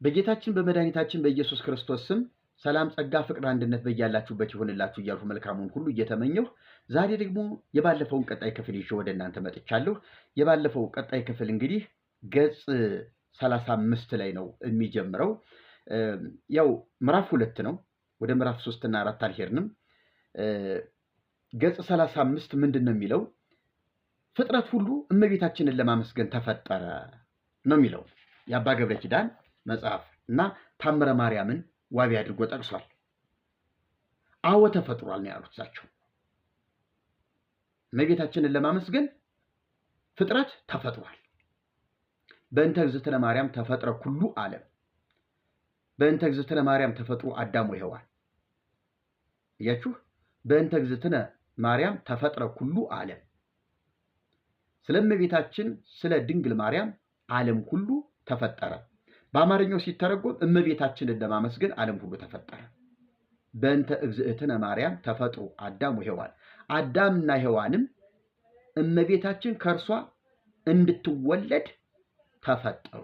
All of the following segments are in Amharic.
በጌታችን በመድኃኒታችን በኢየሱስ ክርስቶስ ስም ሰላም፣ ጸጋ፣ ፍቅር፣ አንድነት በያላችሁበት ይሆንላችሁ እያልኩ መልካሙን ሁሉ እየተመኘሁ ዛሬ ደግሞ የባለፈውን ቀጣይ ክፍል ይዤ ወደ እናንተ መጥቻለሁ። የባለፈው ቀጣይ ክፍል እንግዲህ ገጽ 35 ላይ ነው የሚጀምረው። ያው ምዕራፍ 2 ነው። ወደ ምዕራፍ 3 እና 4 አልሄድንም። ገጽ 35 ምንድን ነው የሚለው? ፍጥረት ሁሉ እመቤታችንን ለማመስገን ተፈጠረ ነው የሚለው የአባ ገብረ ኪዳን መጽሐፍ እና ታምረ ማርያምን ዋቢ አድርጎ ጠቅሷል። አዎ ተፈጥሯል ነው ያሉት እሳቸው። እመቤታችንን ለማመስገን ፍጥረት ተፈጥሯል። በእንተ እግዝእትነ ማርያም ተፈጥረ ኩሉ ዓለም። በእንተ እግዝእትነ ማርያም ተፈጥሮ አዳም ወሔዋን። እያችሁ በእንተ እግዝእትነ ማርያም ተፈጥረ ኩሉ ዓለም። ስለ እመቤታችን ስለ ድንግል ማርያም ዓለም ሁሉ ተፈጠረ። በአማርኛው ሲተረጎም እመቤታችንን ለማመስገን ዓለም ሁሉ ተፈጠረ። በእንተ እግዝእትነ ማርያም ተፈጥሮ አዳም ወሔዋን። አዳምና ሔዋንም እመቤታችን ከእርሷ እንድትወለድ ተፈጠሩ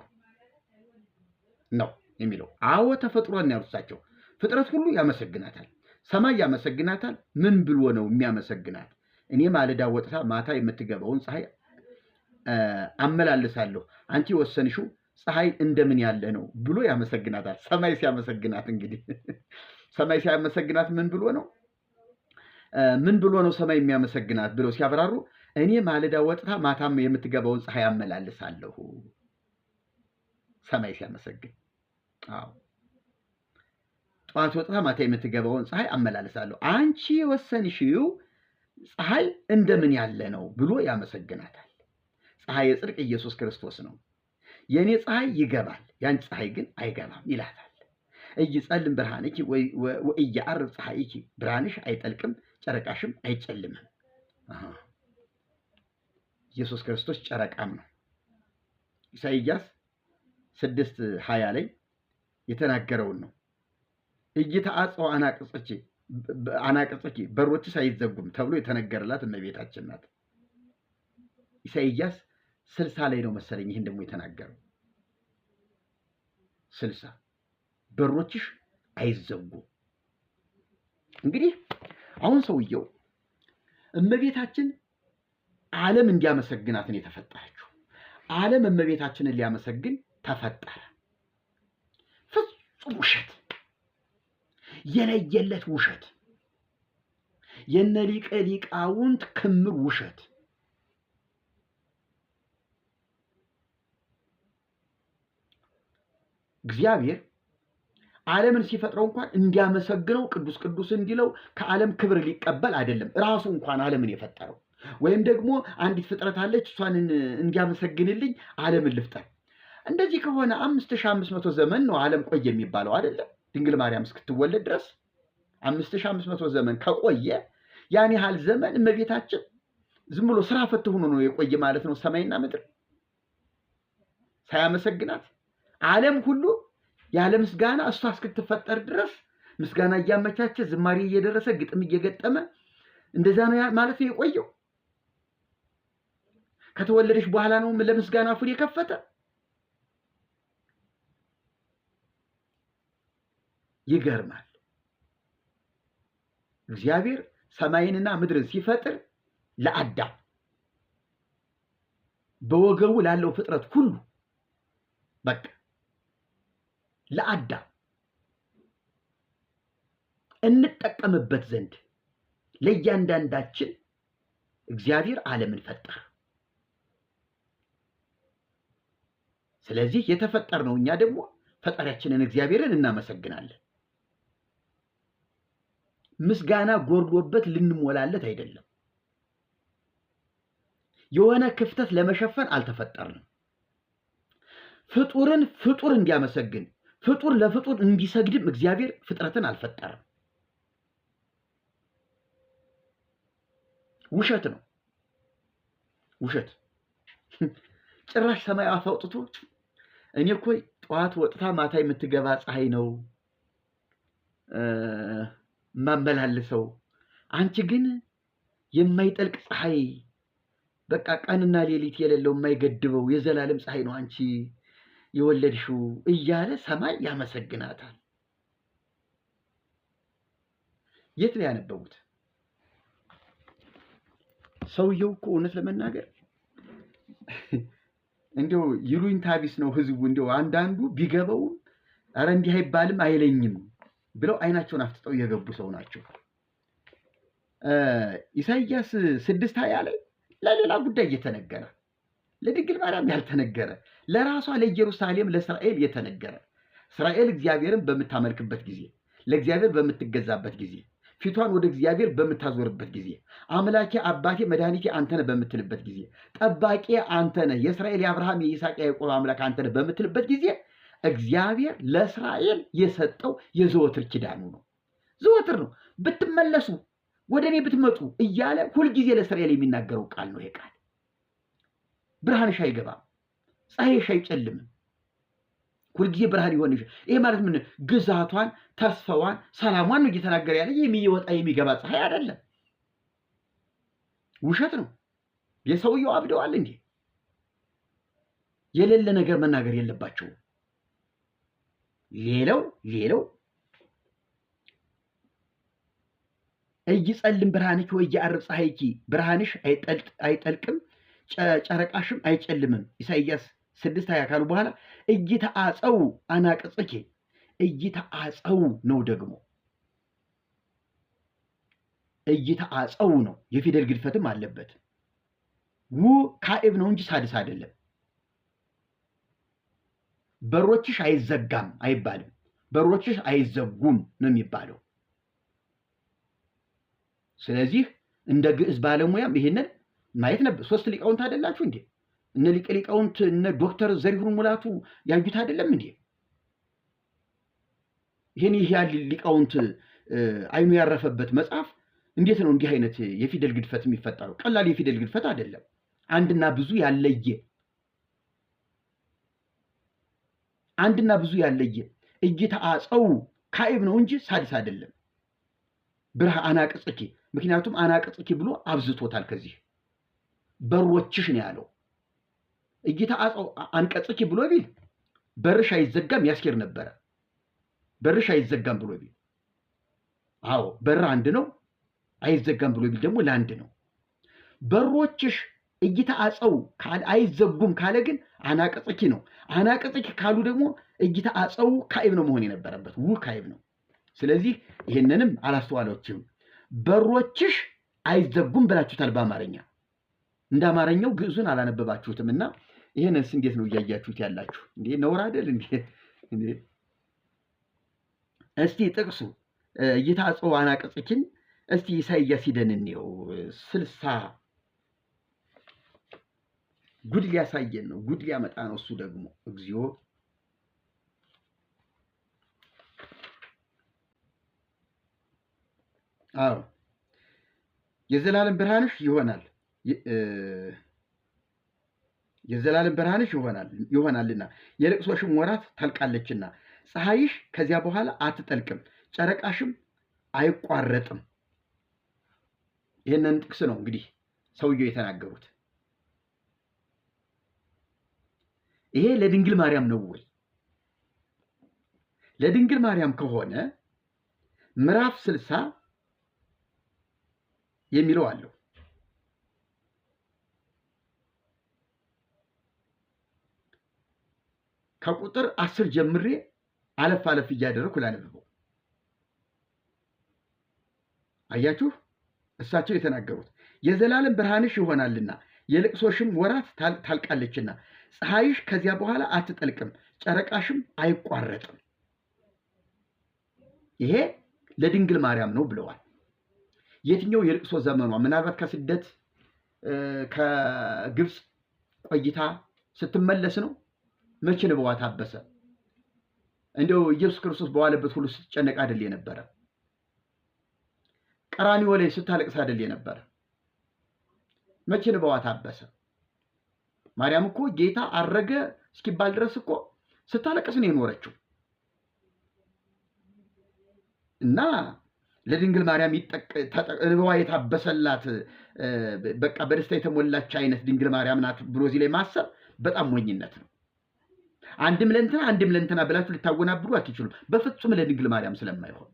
ነው የሚለው። አዎ ተፈጥሯን ያሉት እሳቸው። ፍጥረት ሁሉ ያመሰግናታል። ሰማይ ያመሰግናታል። ምን ብሎ ነው የሚያመሰግናት? እኔ ማለዳ ወጥታ ማታ የምትገባውን ፀሐይ አመላልሳለሁ፣ አንቺ ወሰንሽው ፀሐይ እንደምን ያለ ነው ብሎ ያመሰግናታል። ሰማይ ሲያመሰግናት እንግዲህ ሰማይ ሲያመሰግናት ምን ብሎ ነው? ምን ብሎ ነው ሰማይ የሚያመሰግናት ብለው ሲያብራሩ እኔ ማለዳ ወጥታ ማታም የምትገባውን ፀሐይ አመላልሳለሁ። ሰማይ ሲያመሰግን፣ አዎ ጠዋት ወጥታ ማታ የምትገባውን ፀሐይ አመላልሳለሁ፣ አንቺ የወሰንሽው ፀሐይ እንደምን ያለ ነው ብሎ ያመሰግናታል። ፀሐይ የጽድቅ ኢየሱስ ክርስቶስ ነው። የኔ ፀሐይ ይገባል፣ ያን ፀሐይ ግን አይገባም ይላታል። ኢይጸልም ብርሃንኪ ወኢየዐርብ ፀሐይኪ፣ ብርሃንሽ አይጠልቅም ጨረቃሽም አይጨልምም። ኢየሱስ ክርስቶስ ጨረቃም ነው። ኢሳይያስ 6:20 ላይ የተናገረውን ነው። ኢይትዓጽው አናቅጽኪ በሮችሽ አይዘጉም ተብሎ የተነገረላት እመቤታችን ናት። ኢሳይያስ 60 ላይ ነው መሰለኝ ይህን ደግሞ የተናገረው። 60 በሮችሽ አይዘጉም። እንግዲህ አሁን ሰውየው እመቤታችን ዓለም እንዲያመሰግናት ነው የተፈጠረችው። ዓለም እመቤታችንን ሊያመሰግን ተፈጠረ። ፍጹም ውሸት፣ የለየለት ውሸት፣ የነ ሊቀ ሊቃውንት ክምር ውሸት። እግዚአብሔር ዓለምን ሲፈጥረው እንኳን እንዲያመሰግነው ቅዱስ ቅዱስ እንዲለው ከዓለም ክብር ሊቀበል አይደለም ራሱ እንኳን ዓለምን የፈጠረው። ወይም ደግሞ አንዲት ፍጥረት አለች እሷን እንዲያመሰግንልኝ ዓለምን ልፍጠር። እንደዚህ ከሆነ 5500 ዘመን ነው ዓለም ቆየ የሚባለው አይደለም? ድንግል ማርያም እስክትወለድ ድረስ 5500 ዘመን ከቆየ ያን ያህል ዘመን እመቤታችን ዝም ብሎ ስራ ፈት ሆኖ ነው የቆየ ማለት ነው። ሰማይና ምድር ሳያመሰግናት ዓለም ሁሉ ያለ ምስጋና እሷ እስክትፈጠር ድረስ ምስጋና እያመቻቸ ዝማሬ እየደረሰ ግጥም እየገጠመ እንደዛ ነው ማለት ነው የቆየው። ከተወለደች በኋላ ነው ለምስጋና አፉን የከፈተ። ይገርማል። እግዚአብሔር ሰማይንና ምድርን ሲፈጥር ለአዳም በወገቡ ላለው ፍጥረት ሁሉ በቃ ለአዳም እንጠቀምበት ዘንድ ለእያንዳንዳችን እግዚአብሔር ዓለምን ፈጠረ። ስለዚህ የተፈጠርነው እኛ ደግሞ ፈጣሪያችንን እግዚአብሔርን እናመሰግናለን። ምስጋና ጎርዶበት ልንሞላለት አይደለም። የሆነ ክፍተት ለመሸፈን አልተፈጠርንም። ፍጡርን ፍጡር እንዲያመሰግን ፍጡር ለፍጡር እንዲሰግድም እግዚአብሔር ፍጥረትን አልፈጠረም። ውሸት ነው፣ ውሸት። ጭራሽ ሰማይ አፍ አውጥቶ እኔ እኮ ጠዋት ወጥታ ማታ የምትገባ ፀሐይ ነው ማመላልሰው፣ አንቺ ግን የማይጠልቅ ፀሐይ፣ በቃ ቀንና ሌሊት የሌለው የማይገድበው የዘላለም ፀሐይ ነው አንቺ የወለድሽው እያለ ሰማይ ያመሰግናታል። የት ላይ ያነበቡት? ሰውየው እኮ እውነት ለመናገር እንዲያው ይሉኝታ ቢስ ነው ህዝቡ። እንዲያው አንዳንዱ ቢገባውም ኧረ እንዲህ አይባልም አይለኝም ብለው አይናቸውን አፍጥጠው የገቡ ሰው ናቸው። ኢሳይያስ 6:20 ላይ ለሌላ ጉዳይ እየተነገረ ለድንግል ማርያም ያልተነገረ ለራሷ ለኢየሩሳሌም ለእስራኤል የተነገረ እስራኤል እግዚአብሔርን በምታመልክበት ጊዜ ለእግዚአብሔር በምትገዛበት ጊዜ ፊቷን ወደ እግዚአብሔር በምታዞርበት ጊዜ አምላኬ አባቴ መድኃኒቴ አንተነህ በምትልበት ጊዜ ጠባቂ አንተነህ የእስራኤል የአብርሃም የይስሐቅ የያዕቆብ አምላክ አንተነህ በምትልበት ጊዜ እግዚአብሔር ለእስራኤል የሰጠው የዘወትር ኪዳኑ ነው። ዘወትር ነው። ብትመለሱ ወደ እኔ ብትመጡ እያለ ሁልጊዜ ለእስራኤል የሚናገረው ቃል ነው። ይሄ ቃል ብርሃንሽ አይገባም፣ ፀሐይሽ አይጨልምም፣ ሁልጊዜ ብርሃን ይሆንሽ። ይሄ ማለት ምን? ግዛቷን፣ ተስፋዋን፣ ሰላሟን ነው እየተናገረ ያለ። የሚወጣ የሚገባ ፀሐይ አይደለም። ውሸት ነው። የሰውየው አብደዋል እንዴ? የሌለ ነገር መናገር የለባቸውም። ሌላው እይጸልም ብርሃንኪ ወኢያዕርብ ፀሐይኪ፣ ብርሃንሽ አይጠልቅም ጨረቃሽም አይጨልምም። ኢሳይያስ 6:20 ካሉ በኋላ እይተአፀው አናቅጽኪ፣ እይተአፀው ነው ደግሞ እይተአፀው ነው። የፊደል ግድፈትም አለበት። ካዕብ ነው እንጂ ሳድስ አይደለም። በሮችሽ አይዘጋም አይባልም። በሮችሽ አይዘጉም ነው የሚባለው። ስለዚህ እንደ ግዕዝ ባለሙያም ይሄንን ማየት ነበር። 3 ሊቃውንት አይደላችሁ እንዴ? እነ ሊቀ ሊቃውንት እነ ዶክተር ዘሪሁን ሙላቱ ያዩት አይደለም እንዴ? ይሄን ያህል ሊቃውንት አይኑ ያረፈበት መጽሐፍ እንዴት ነው እንዲህ አይነት የፊደል ግድፈት የሚፈጠረው? ቀላል የፊደል ግድፈት አይደለም። አንድና ብዙ ያለየ እይተአፀው ካዕብ ነው እንጂ ሳድስ አይደለም። ብርሃን አናቅጽኪ፣ ምክንያቱም አናቅጽኪ ብሎ አብዝቶታል። ከዚህ በሮችሽ ነው ያለው። እይተአፀው አንቀጽኪ ብሎ ቢል በርሽ አይዘጋም ያስኬድ ነበረ። በርሽ አይዘጋም ብሎ ቢል አዎ በር አንድ ነው፣ አይዘጋም ብሎ ቢል ደግሞ ለአንድ ነው። በሮችሽ እይተአፀው አይዘጉም ካለ ግን አናቅጽኪ ነው። አናቅጽኪ ካሉ ደግሞ እይተአፀው ካዕብ ነው መሆን የነበረበት። ካዕብ ነው። ስለዚህ ይህንንም አላስተዋላችሁም። በሮችሽ አይዘጉም ብላችሁታል በአማርኛ። እንደ አማርኛው ግዕዙን አላነበባችሁትም። እና ይህንስ እንዴት ነው እያያችሁት ያላችሁ? እንዴ ነውር አይደል እንዴ? እስቲ ጥቅሱ እይተአፀው አናቅጽኪን እስቲ ኢሳይያስ ሂደን እንየው። 60 ጉድ ሊያሳየን ነው። ጉድ ሊያመጣ ነው እሱ ደግሞ። እግዚኦ አዎ የዘላለም ብርሃንሽ ይሆናልና የልቅሶሽም ወራት ታልቃለችና ፀሐይሽ ከዚያ በኋላ አትጠልቅም፣ ጨረቃሽም አይቋረጥም። ይህንን ጥቅስ ነው እንግዲህ ሰውየው የተናገሩት። ይሄ ለድንግል ማርያም ነው ወይ? ለድንግል ማርያም ከሆነ ምዕራፍ 60 የሚለው አለው። ከቁጥር 10 ጀምሬ አለፍ እያደረኩ ላነበበው። አያችሁ እሳቸው የተናገሩት የዘላለም ብርሃንሽ ይሆናልና የልቅሶሽም ወራት ታልቃለችና ፀሐይሽ ከዚያ በኋላ አትጠልቅም፣ ጨረቃሽም አይቋረጥም። ይሄ ለድንግል ማርያም ነው ብለዋል። የትኛው የልቅሶ ዘመኗ? ምናልባት ከስደት ከግብፅ ቆይታ ስትመለስ ነው። መቼ ንበዋ ታበሰ? እንደው ኢየሱስ ክርስቶስ በዋለበት ሁሉ ስትጨነቅ አይደል የነበረ? ቀራንዮ ላይ ስታለቅስ አይደል የነበረ? መቼ ንበዋ ታበሰ? ማርያም እኮ ጌታ አረገ እስኪባል ድረስ እኮ ስታለቅስ ነው የኖረችው። እና ለድንግል ማርያም እንባዋ የታበሰላት በቃ በደስታ የተሞላች አይነት ድንግል ማርያም ናት ብሎ እዚህ ላይ ማሰብ በጣም ሞኝነት ነው። አንድም ለእንትና ብላችሁ ልታወናብሩ አትችሉም። በፍጹም ለድንግል ማርያም ስለማይሆን።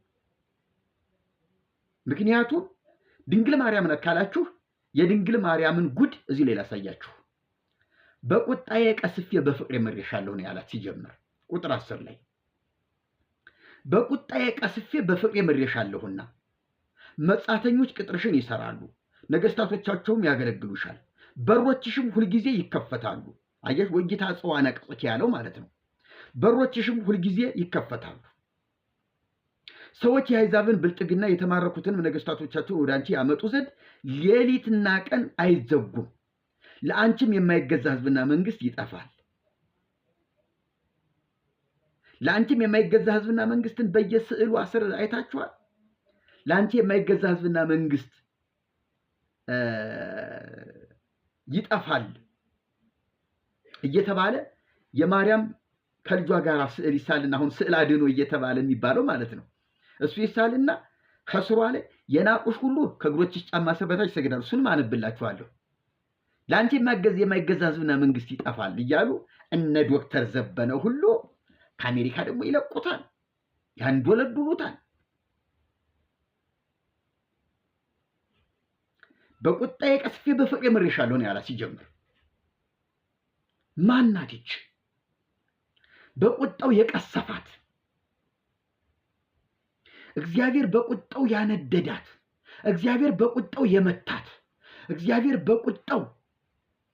ምክንያቱም ድንግል ማርያም ናት ካላችሁ የድንግል ማርያምን ጉድ እዚህ ላይ ላሳያችሁ። በቁጣዬ ቀስፌ በፍቅሬ መሬሻለሁ ነው ያላት ሲጀምር ቁጥር 10 ላይ በቁጣዬ ቀስፌ በፍቅሬ መሬሻለሁና መጻተኞች ቅጥርሽን ይሰራሉ፣ ነገስታቶቻቸውም ያገለግሉሻል፣ በሮችሽም ሁልጊዜ ይከፈታሉ። አየሽ ወጌታ ጽዋ ነቅጽ ያለው ማለት ነው። በሮችሽም ሁልጊዜ ይከፈታሉ። ሰዎች የአሕዛብን ብልጥግና የተማረኩትንም ነገስታቶቻቸውን ወደ አንቺ ያመጡ ዘንድ ሌሊትና ቀን አይዘጉም። ለአንቺም የማይገዛ ህዝብና መንግስት ይጠፋል። ለአንቺም የማይገዛ ህዝብና መንግስትን በየስዕሉ አስር አይታችኋል። ለአንቺ የማይገዛ ህዝብና መንግስት ይጠፋል እየተባለ የማርያም ከልጇ ጋር ስዕል ይሳልና አሁን ስዕል አድኖ እየተባለ የሚባለው ማለት ነው። እሱ ይሳልና ከስሯ ላይ የናቁሽ ሁሉ ከእግሮችሽ ጫማ ስር በታች ይሰግዳሉ። እሱንም አነብላችኋለሁ። ለአንቺ የማይገዛ ህዝብና መንግስት ይጠፋል እያሉ እነ ዶክተር ዘበነ ሁሉ ከአሜሪካ ደግሞ ይለቁታል፣ ያንዶለዱሉታል። በቁጣዬ ቀስፌ በፍቅሬ መሬሻለሁ ነው ያላት ሲጀምር። ማናት ይች? በቁጣው የቀሰፋት እግዚአብሔር በቁጣው ያነደዳት እግዚአብሔር በቁጣው የመታት እግዚአብሔር በቁጣው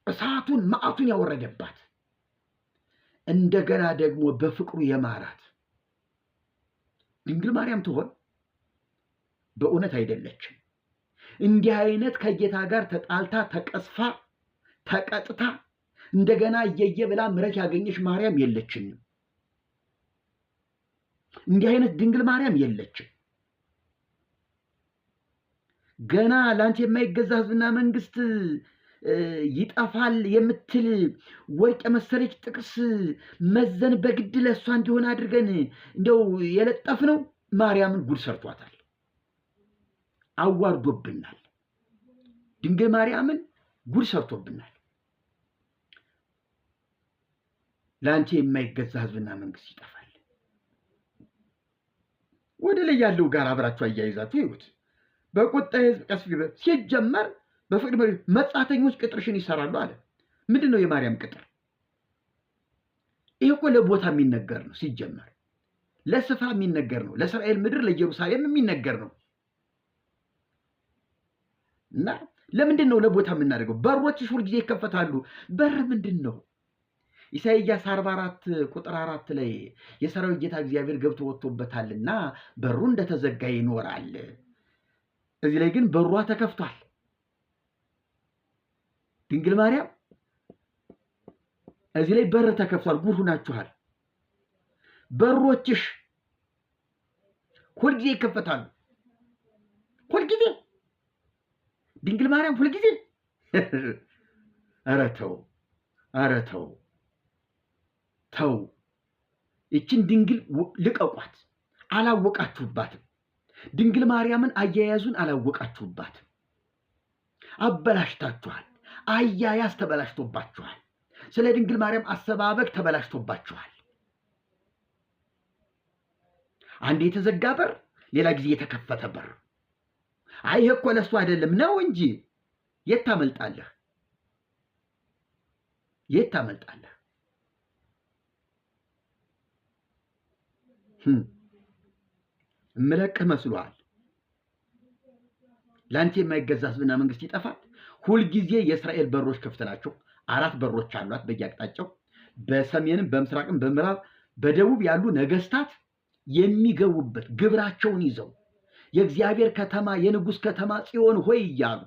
እሳቱን መዓቱን ያወረደባት እንደገና ደግሞ በፍቅሩ የማራት ድንግል ማርያም ትሆን? በእውነት አይደለችም። እንዲህ አይነት ከጌታ ጋር ተጣልታ ተቀስፋ ተቀጥታ እንደገና እየየ ብላ ምሕረት ያገኘች ማርያም የለችንም። እንዲህ አይነት ድንግል ማርያም የለችም። ገና ለአንቺ የማይገዛ ህዝብና መንግስት ይጠፋል የምትል ወርቅ የመሰለች ጥቅስ መዘን በግድ ለእሷ እንዲሆን አድርገን እንደው የለጠፍነው ማርያምን ጉድ ሰርቷታል፣ አዋርዶብናል። ድንግል ማርያምን ጉድ ሰርቶብናል። ለአንቺ የማይገዛ ህዝብና መንግስት ይጠፋል። ወደ ላይ ያለው ጋር አብራችሁ አያይዛችሁ ይሁት። በቁጣ ህዝብ ቀስፍ ሲጀመር በፍቅር መጻተኞች ቅጥርሽን ይሰራሉ አለ። ምንድን ነው የማርያም ቅጥር? ይሄ እኮ ለቦታ የሚነገር ነው። ሲጀመር ለስፍራ የሚነገር ነው። ለእስራኤል ምድር ለኢየሩሳሌም የሚነገር ነው። እና ለምንድን ነው ለቦታ የምናደርገው? በሮችሽ ሁልጊዜ ይከፈታሉ። በር ምንድን ነው? ኢሳይያስ 44 ቁጥር 4 ላይ የሰራዊት ጌታ እግዚአብሔር ገብቶ ወጥቶበታልና በሩ እንደተዘጋ ይኖራል። እዚህ ላይ ግን በሯ ተከፍቷል። ድንግል ማርያም እዚህ ላይ በር ተከፍቷል። ጉድ ሆናችኋል። በሮችሽ ሁልጊዜ ይከፈታሉ። ሁልጊዜ ድንግል ማርያም ሁልጊዜ ኧረ ተው፣ ኧረ ተው፣ ተው። ይችን ድንግል ልቀቋት። አላወቃችሁባትም። ድንግል ማርያምን አያያዙን አላወቃችሁባትም። አበላሽታችኋል። አያያዝ ተበላሽቶባችኋል። ስለ ድንግል ማርያም አሰባበቅ ተበላሽቶባችኋል። አንድ የተዘጋ በር፣ ሌላ ጊዜ የተከፈተ በር። አይ ይሄ እኮ ለእሱ አይደለም ነው እንጂ የት ታመልጣለህ? የት ታመልጣለህ? እምለቅህ መስሎሃል? ለአንተ የማይገዛ ህዝብና መንግስት ይጠፋል። ሁልጊዜ የእስራኤል በሮች ክፍት ናቸው። 4 በሮች አሏት በየአቅጣጫው። በሰሜንም በምስራቅም በምዕራብ በደቡብ ያሉ ነገስታት የሚገቡበት ግብራቸውን ይዘው የእግዚአብሔር ከተማ የንጉሥ ከተማ ጽዮን ሆይ እያሉ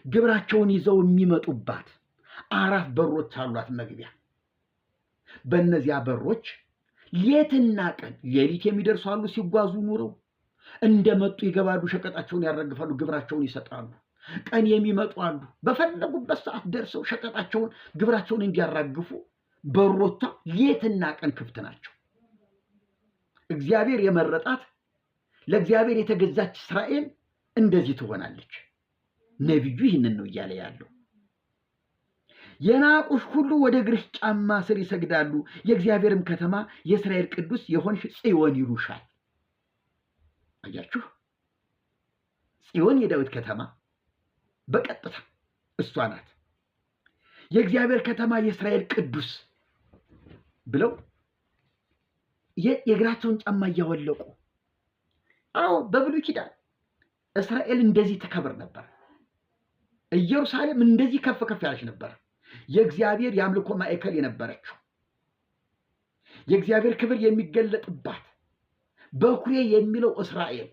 ግብራቸውን ይዘው የሚመጡባት 4 በሮች አሏት መግቢያ። በእነዚያ በሮች ሌትና ቀን ሌሊት የሚደርሱ አሉ። ሲጓዙ ኑረው እንደመጡ ይገባሉ፣ ሸቀጣቸውን ያረግፋሉ፣ ግብራቸውን ይሰጣሉ። ቀን የሚመጡ አሉ። በፈለጉበት ሰዓት ደርሰው ሸቀጣቸውን ግብራቸውን እንዲያራግፉ በሮቿ ሌትና ቀን ክፍት ናቸው። እግዚአብሔር የመረጣት ለእግዚአብሔር የተገዛች እስራኤል እንደዚህ ትሆናለች። ነቢዩ ይህንን ነው እያለ ያለው። የናቁሽ ሁሉ ወደ እግርሽ ጫማ ስር ይሰግዳሉ፣ የእግዚአብሔርም ከተማ የእስራኤል ቅዱስ የሆንሽ ጽዮን ይሉሻል። አያችሁ፣ ጽዮን የዳዊት ከተማ በቀጥታ እሷ ናት። የእግዚአብሔር ከተማ የእስራኤል ቅዱስ ብለው የእግራቸውን ጫማ እያወለቁ። አዎ በብሉይ ኪዳን እስራኤል እንደዚህ ትከብር ነበር። ኢየሩሳሌም እንደዚህ ከፍ ከፍ ያለች ነበር። የእግዚአብሔር የአምልኮ ማዕከል የነበረችው፣ የእግዚአብሔር ክብር የሚገለጥባት፣ በኩሬ የሚለው እስራኤል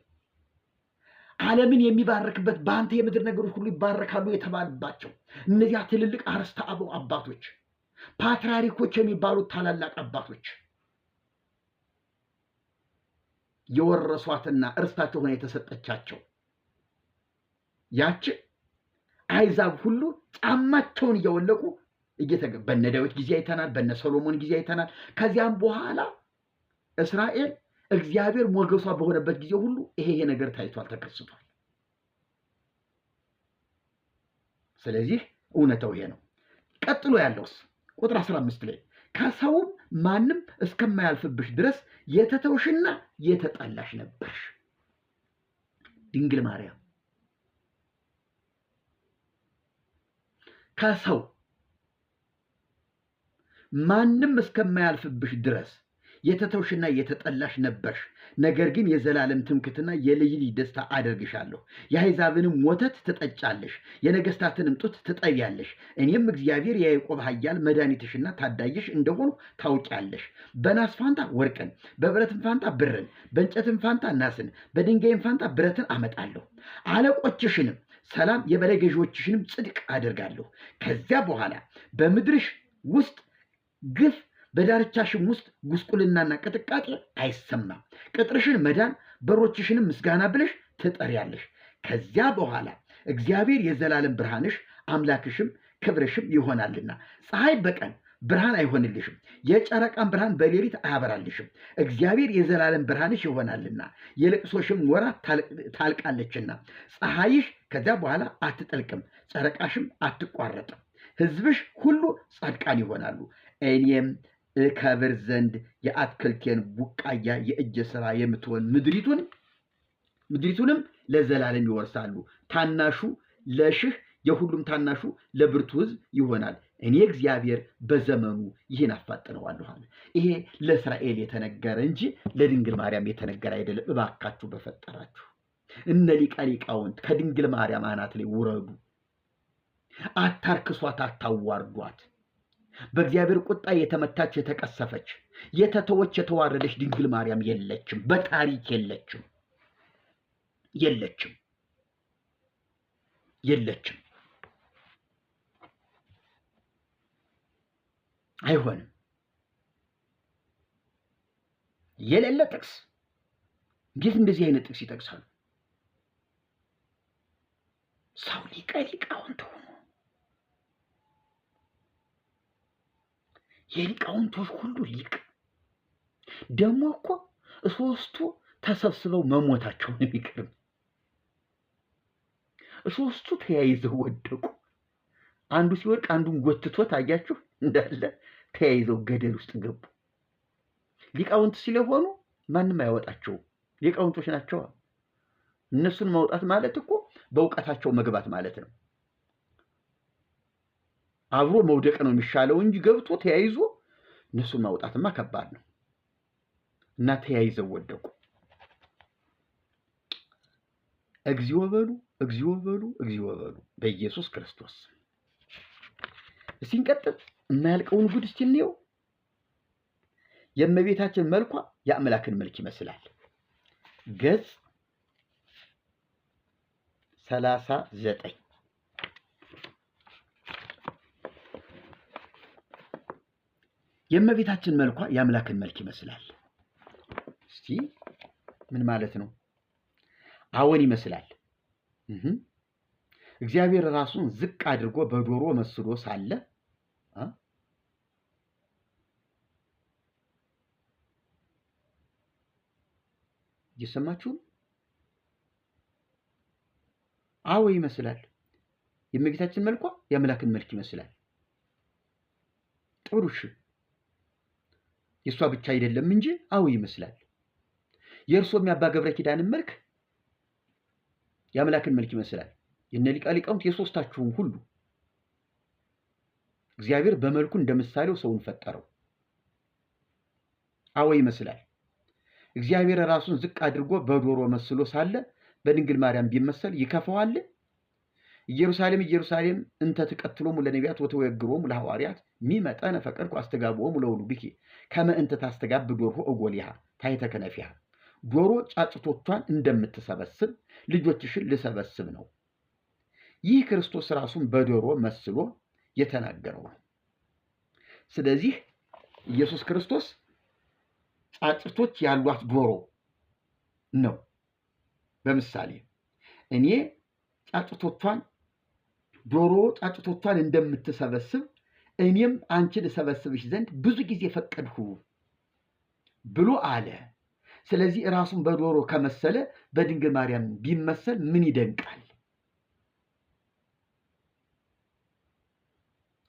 ዓለምን የሚባርክበት፣ በአንተ የምድር ነገሮች ሁሉ ይባረካሉ የተባሉባቸው እነዚያ ትልልቅ አርስተ አበው አባቶች፣ ፓትርያርኮች የሚባሉት ታላላቅ አባቶች የወረሷትና እርስታቸው ሆነ የተሰጠቻቸው ያች አሕዛብ ሁሉ ጫማቸውን እያወለቁ በነ ዳዊት ጊዜ አይተናል፣ በነ ሰሎሞን ጊዜ አይተናል። ከዚያም በኋላ እስራኤል እግዚአብሔር ሞገሷ በሆነበት ጊዜ ሁሉ ይሄ ነገር ታይቷል፣ ተከስቷል። ስለዚህ እውነታው ይሄ ነው። ቀጥሎ ያለውስ ቁጥር 15 ላይ ከሰውም ማንም እስከማያልፍብሽ ድረስ የተተውሽና የተጠላሽ ነበርሽ። ድንግል ማርያም ከሰው ማንም እስከማያልፍብሽ ድረስ የተተውሽና የተጠላሽ ነበርሽ። ነገር ግን የዘላለም ትምክትና የልጅ ልጅ ደስታ አደርግሻለሁ። የአሕዛብንም ወተት ትጠጫለሽ፣ የነገሥታትንም ጡት ትጠቢያለሽ። እኔም እግዚአብሔር የያዕቆብ ኃያል መድኃኒትሽና ታዳጊሽ እንደሆኑ ታውቂያለሽ። በናስ ፋንታ ወርቅን፣ በብረትም ፋንታ ብርን፣ በእንጨትም ፋንታ ናስን፣ በድንጋይም ፋንታ ብረትን አመጣለሁ። አለቆችሽንም ሰላም፣ የበላይ ገዢዎችሽንም ጽድቅ አደርጋለሁ። ከዚያ በኋላ በምድርሽ ውስጥ ግፍ፣ በዳርቻሽም ውስጥ ጉስቁልናና ቅጥቃጤ አይሰማም። ቅጥርሽን መዳን፣ በሮችሽንም ምስጋና ብለሽ ትጠሪያለሽ። ከዚያ በኋላ እግዚአብሔር የዘላለም ብርሃንሽ አምላክሽም ክብርሽም ይሆናልና ፀሐይ በቀን ብርሃን አይሆንልሽም፣ የጨረቃን ብርሃን በሌሊት አያበራልሽም። እግዚአብሔር የዘላለም ብርሃንሽ ይሆናልና የልቅሶሽም ወራት ታልቃለችና ፀሐይሽ ከዚያ በኋላ አትጠልቅም፣ ጨረቃሽም አትቋረጥም። ሕዝብሽ ሁሉ ጻድቃን ይሆናሉ። እኔም እከብር ዘንድ የአትክልቴን ቡቃያ የእጅ ሥራ የምትሆን ምድሪቱንም ለዘላለም ይወርሳሉ። ታናሹ ለሽህ የሁሉም ታናሹ ለብርቱ ሕዝብ ይሆናል። እኔ እግዚአብሔር በዘመኑ ይህን አፋጥነዋለሁ አለ። ይሄ ለእስራኤል የተነገረ እንጂ ለድንግል ማርያም የተነገረ አይደለም። እባካችሁ በፈጠራችሁ እነ ሊቀ ሊቃውንት ከድንግል ማርያም አናት ላይ ውረዱ። አታርክሷት፣ አታዋርዷት። በእግዚአብሔር ቁጣ የተመታች የተቀሰፈች የተተወች የተዋረደች ድንግል ማርያም የለችም፣ በታሪክ የለችም፣ የለችም፣ የለችም። አይሆንም። የሌለ ጥቅስ እንዴት እንደዚህ አይነት ጥቅስ ይጠቅሳሉ? ሰው ሊቀ ሊቃውንት ሆኖ የሊቃውንቶች ሁሉ ሊቅ ደግሞ እኮ ሶስቱ ተሰብስበው መሞታቸውን የሚገርም፣ ሶስቱ ተያይዘው ወደቁ። አንዱ ሲወድቅ አንዱን ጎትቶት አያችሁ፣ እንዳለ ተያይዘው ገደል ውስጥ ገቡ። ሊቃውንት ስለሆኑ ማንም አያወጣቸውም። ሊቃውንቶች ናቸው። እነሱን ማውጣት ማለት እኮ በእውቀታቸው መግባት ማለት ነው። አብሮ መውደቅ ነው የሚሻለው እንጂ ገብቶ ተያይዞ እነሱን ማውጣትማ ከባድ ነው። እና ተያይዘው ወደቁ። እግዚኦ በሉ፣ እግዚኦ በሉ፣ እግዚኦ በሉ በኢየሱስ ክርስቶስ። እስቲ እንቀጥል። የማያልቀውን ጉድ እስቲ እንየው። የእመቤታችን መልኳ የአምላክን መልክ ይመስላል። ገጽ 39 የእመቤታችን መልኳ የአምላክን መልክ ይመስላል። እስቲ ምን ማለት ነው? አዎን ይመስላል። እግዚአብሔር ራሱን ዝቅ አድርጎ በዶሮ መስሎ ሳለ እየሰማችሁ? አዎ ይመስላል። የእመቤታችን መልኳ የአምላክን መልክ ይመስላል። ጥሩ እሺ፣ የእሷ ብቻ አይደለም እንጂ አዎ ይመስላል። የእርሶም የአባ ገብረ ኪዳንን መልክ የአምላክን መልክ ይመስላል። የነ ሊቀ ሊቃውንት የሶስታችሁም ሁሉ እግዚአብሔር በመልኩ እንደ ምሳሌው ሰውን ፈጠረው። አዎ ይመስላል። እግዚአብሔር ራሱን ዝቅ አድርጎ በዶሮ መስሎ ሳለ በድንግል ማርያም ቢመሰል ይከፋዋል? ኢየሩሳሌም ኢየሩሳሌም እንተ ትቀትሎሙ ለነቢያት ወተወግሮሙ ለሐዋርያት ሚመጠነ ፈቀድኩ አስተጋብኦሙ ለውሉድኪ ከመ እንተ ታስተጋብ ዶርሆ እጎሊሃ ታሕተ ከነፊሃ። ዶሮ ጫጭቶቿን እንደምትሰበስብ ልጆችሽን ልሰበስብ ነው። ይህ ክርስቶስ ራሱን በዶሮ መስሎ የተናገረው ነው። ስለዚህ ኢየሱስ ክርስቶስ ጫጭቶች ያሏት ዶሮ ነው። በምሳሌ እኔ ዶሮ ጫጭቶቿን እንደምትሰበስብ እኔም አንቺን እሰበስብሽ ዘንድ ብዙ ጊዜ ፈቀድሁ ብሎ አለ። ስለዚህ ራሱን በዶሮ ከመሰለ በድንግል ማርያም ቢመሰል ምን ይደንቃል?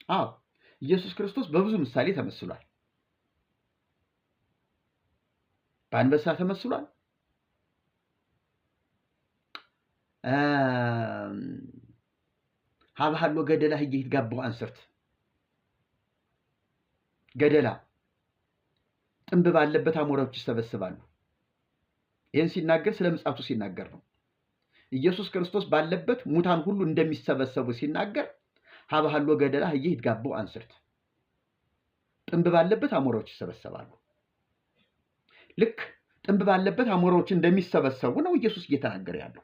አዎ ኢየሱስ ክርስቶስ በብዙ ምሳሌ ተመስሏል። በአንበሳ ተመስሏል። ሀብሃሎ ገደላ ህየ ይትጋባው አንሰርት ገደላ ጥንብ ባለበት አሞራዎች ይሰበስባሉ። ይህን ሲናገር ስለ ምጽአቱ ሲናገር ነው። ኢየሱስ ክርስቶስ ባለበት ሙታን ሁሉ እንደሚሰበሰቡ ሲናገር ሀብሃሎ ገደላ ህየ ይትጋባው አንሰርት ጥንብ ባለበት አሞራዎች ይሰበሰባሉ። ልክ ጥንብ ባለበት አሞራዎች እንደሚሰበሰቡ ነው ኢየሱስ እየተናገረ ያለው።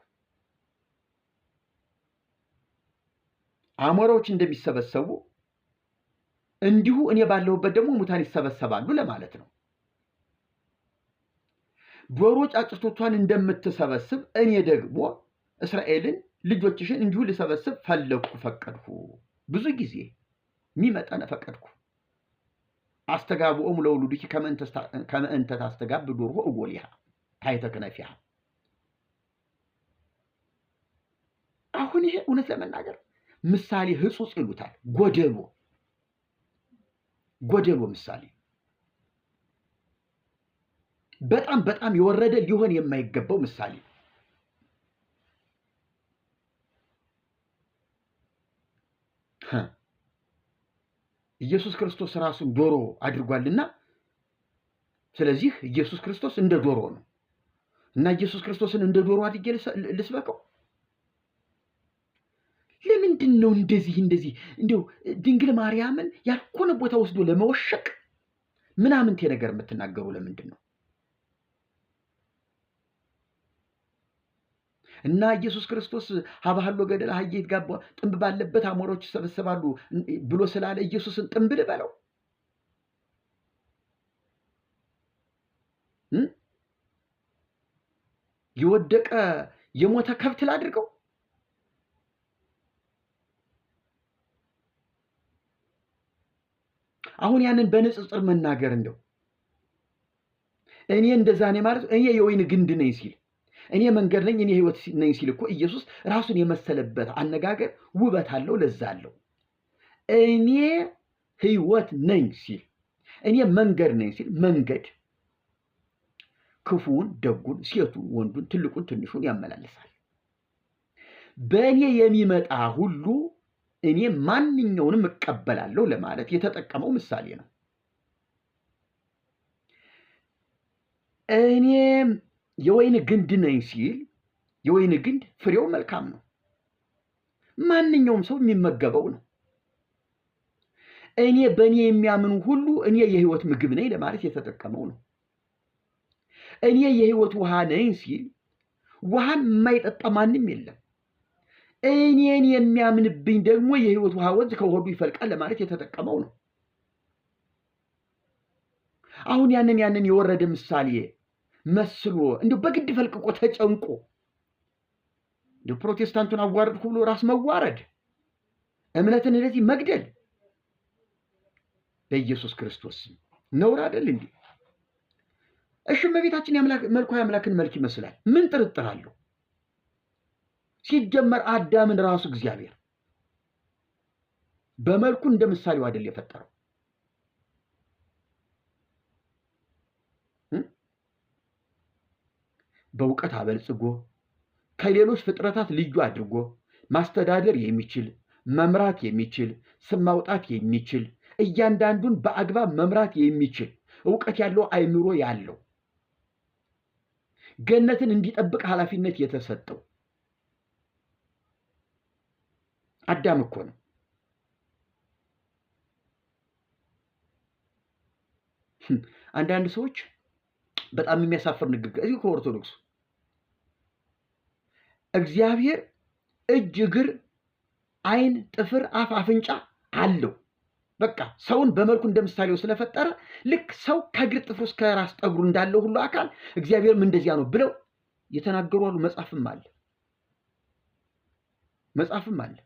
አሞራዎች እንደሚሰበሰቡ እንዲሁ እኔ ባለሁበት ደግሞ ሙታን ይሰበሰባሉ ለማለት ነው። ዶሮ ጫጭቶቿን እንደምትሰበስብ እኔ ደግሞ እስራኤልን ልጆችሽን እንዲሁ ልሰበስብ ፈለግኩ፣ ፈቀድኩ። ብዙ ጊዜ ሚመጠነ ፈቀድኩ አስተጋብኦሙ ለውሉድኪ ከመ እንተ ታስተጋብ ዶርሆ እጎሊሃ ታሕተ ከነፊሃ። አሁን ይሄ እውነት ለመናገር ምሳሌ ህጹጽ ይሉታል። ጎደሎ ምሳሌ በጣም በጣም የወረደ ሊሆን የማይገባው ምሳሌ። ኢየሱስ ክርስቶስ ራሱን ዶሮ አድርጓልና ስለዚህ ኢየሱስ ክርስቶስ እንደ ዶሮ ነው እና ኢየሱስ ክርስቶስን እንደ ዶሮ አድርጌ ልስበከው? ለምንድን ነው እንደዚህ እንደው ድንግል ማርያምን ያልሆነ ቦታ ወስዶ ለመወሸቅ ምናምንቴ ነገር የምትናገሩ ለምንድን ነው? እና ኢየሱስ ክርስቶስ ሀብሃሎ ገደላ ህየ ይትጋባ ጥንብ ባለበት አሞራዎች ይሰበሰባሉ ብሎ ስላለ ኢየሱስን ጥንብ ልበለው? የወደቀ የሞተ ከብት ላድርገው? አሁን ያንን በንጽጽር መናገር እንደው እኔ እንደዛ ነኝ ማለት እኔ የወይን ግንድ ነኝ ሲል እኔ መንገድ ነኝ እኔ ህይወት ነኝ ሲል እኮ ኢየሱስ ራሱን የመሰለበት አነጋገር ውበት አለው፣ ለዛ አለው። እኔ ህይወት ነኝ ሲል እኔ መንገድ ነኝ ሲል መንገድ ክፉን ደጉን፣ ሴቱን ወንዱን፣ ትልቁን ትንሹን ያመላልሳል። በእኔ የሚመጣ ሁሉ እኔ ማንኛውንም እቀበላለሁ ለማለት የተጠቀመው ምሳሌ ነው። እኔ የወይን ግንድ ነኝ ሲል የወይን ግንድ ፍሬው መልካም ነው፣ ማንኛውም ሰው የሚመገበው ነው። እኔ በእኔ የሚያምኑ ሁሉ እኔ የህይወት ምግብ ነኝ ለማለት የተጠቀመው ነው። እኔ የህይወት ውሃ ነኝ ሲል ውሃን የማይጠጣ ማንም የለም። እኔን የሚያምንብኝ ደግሞ የህይወት ውሃ ወንዝ ከሆዱ ይፈልቃል ለማለት የተጠቀመው ነው። አሁን ያንን የወረደ ምሳሌ መስሎ እንደው በግድ ፈልቅቆ ተጨንቆ እንደው ፕሮቴስታንቱን አዋረድኩ ብሎ ራስ መዋረድ፣ እምነትን እንደዚህ መግደል በኢየሱስ ክርስቶስ ነውር አይደል እንዴ? እሺ እመቤታችን መልኳ የአምላክን መልክ ይመስላል፣ ምን ጥርጥር አለው? ሲጀመር አዳምን ራሱ እግዚአብሔር በመልኩ እንደ ምሳሌው አይደል የፈጠረው? በእውቀት አበልጽጎ ከሌሎች ፍጥረታት ልዩ አድርጎ ማስተዳደር የሚችል መምራት የሚችል ስም ማውጣት የሚችል እያንዳንዱን በአግባብ መምራት የሚችል እውቀት ያለው አእምሮ ያለው ገነትን እንዲጠብቅ ኃላፊነት የተሰጠው አዳም እኮ ነው። አንዳንድ ሰዎች በጣም የሚያሳፍር ንግግር እዚህ ከኦርቶዶክሱ እግዚአብሔር እጅ፣ እግር፣ ዓይን፣ ጥፍር፣ አፍ፣ አፍንጫ አለው። በቃ ሰውን በመልኩ እንደምሳሌው ስለፈጠረ ልክ ሰው ከእግር ጥፍሩ እስከ ራስ ጠጉሩ እንዳለው ሁሉ አካል እግዚአብሔርም እንደዚያ ነው ብለው የተናገሩ አሉ። መጽሐፍም አለ።